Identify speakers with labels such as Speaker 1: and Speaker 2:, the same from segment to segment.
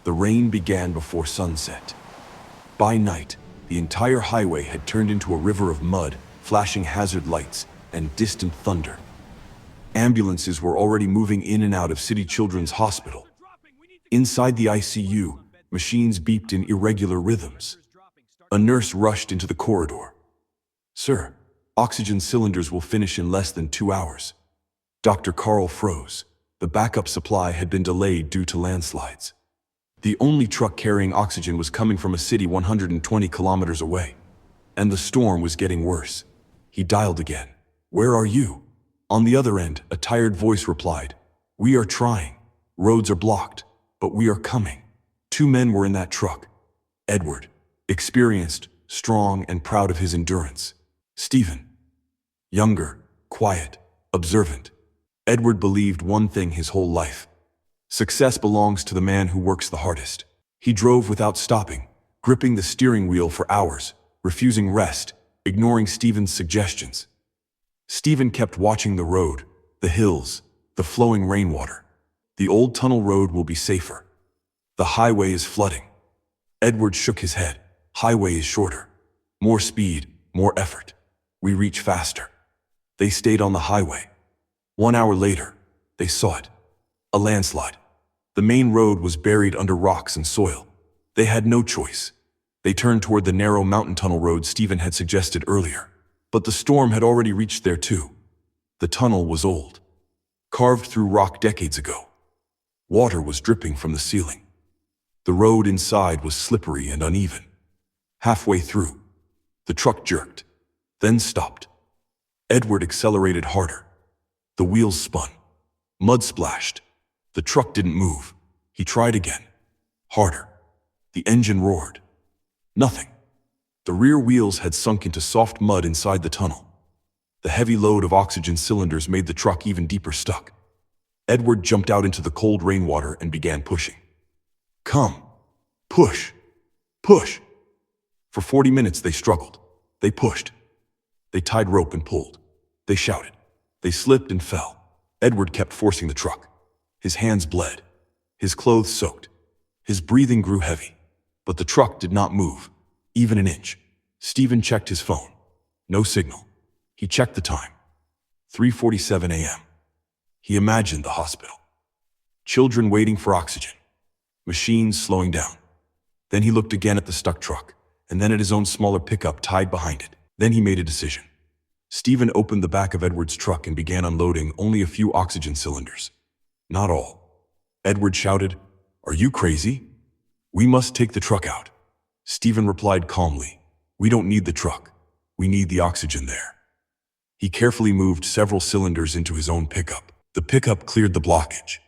Speaker 1: The rain began before sunset. By night, the entire highway had turned into a river of mud, flashing hazard lights, and distant thunder. Ambulances were already moving in and out of City Children's Hospital. Inside the ICU, machines beeped in irregular rhythms. A nurse rushed into the corridor. "Sir, oxygen cylinders will finish in less than 2 hours." Dr. Carl froze. The backup supply had been delayed due to landslides. The only truck carrying oxygen was coming from a city 120 kilometers away. And the storm was getting worse. He dialed again. "Where are you?" On the other end, a tired voice replied, "We are trying. Roads are blocked, but we are coming." 2 men were in that truck. Edward, experienced, strong, and proud of his endurance. Stephen, younger, quiet, observant. Edward believed one thing his whole life. Success belongs to the man who works the hardest. He drove without stopping, gripping the steering wheel for hours, refusing rest, ignoring Stephen's suggestions. Stephen kept watching the road, the hills, the flowing rainwater. The old tunnel road will be safer. The highway is flooding. Edward shook his head. Highway is shorter. More speed, more effort. We reach faster. They stayed on the highway. 1 hour later, they saw it. A landslide. The main road was buried under rocks and soil. They had no choice. They turned toward the narrow mountain tunnel road Stephen had suggested earlier. But the storm had already reached there too. The tunnel was old, carved through rock decades ago. Water was dripping from the ceiling. The road inside was slippery and uneven. Halfway through, the truck jerked, then stopped. Edward accelerated harder. The wheels spun. Mud splashed. The truck didn't move. He tried again. Harder. The engine roared. Nothing. The rear wheels had sunk into soft mud inside the tunnel. The heavy load of oxygen cylinders made the truck even deeper stuck. Edward jumped out into the cold rainwater and began pushing. "Come. Push. Push." For 40 minutes they struggled. They pushed. They tied rope and pulled. They shouted. They slipped and fell. Edward kept forcing the truck. His hands bled. His clothes soaked. His breathing grew heavy. But the truck did not move, even an inch. Stephen checked his phone. No signal. He checked the time. 3:47 a.m. He imagined the hospital. Children waiting for oxygen. Machines slowing down. Then he looked again at the stuck truck, and then at his own smaller pickup tied behind it. Then he made a decision. Stephen opened the back of Edward's truck and began unloading only a few oxygen cylinders. Not all. Edward shouted, "Are you crazy? We must take the truck out." Stephen replied calmly, "We don't need the truck. We need the oxygen there." He carefully moved several cylinders into his own pickup. The pickup cleared the blockage.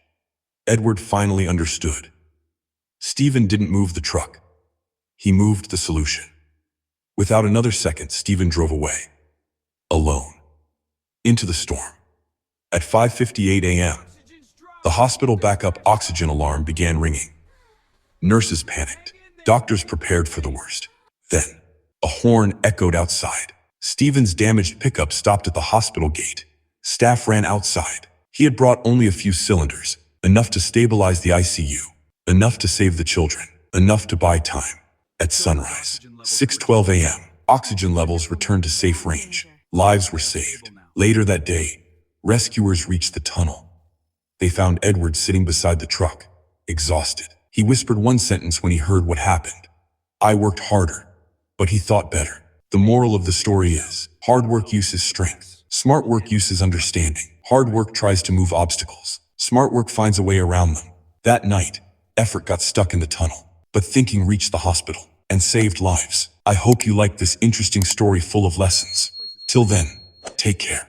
Speaker 1: Edward finally understood. Stephen didn't move the truck. He moved the solution. Without another second, Stephen drove away. Alone. Into the storm. At 5:58 a.m., the hospital backup oxygen alarm began ringing. Nurses panicked. Doctors prepared for the worst. Then, a horn echoed outside. Stephen's damaged pickup stopped at the hospital gate. Staff ran outside. He had brought only a few cylinders, enough to stabilize the ICU, enough to save the children, enough to buy time. At sunrise, 6:12 a.m., oxygen levels returned to safe range. Lives were saved. Later that day, rescuers reached the tunnel. They found Edward sitting beside the truck, exhausted. He whispered one sentence when he heard what happened. "I worked harder, but he thought better." The moral of the story is, hard work uses strength. Smart work uses understanding. Hard work tries to move obstacles. Smart work finds a way around them. That night, effort got stuck in the tunnel, but thinking reached the hospital and saved lives. I hope you liked this interesting story full of lessons. Till then, take care.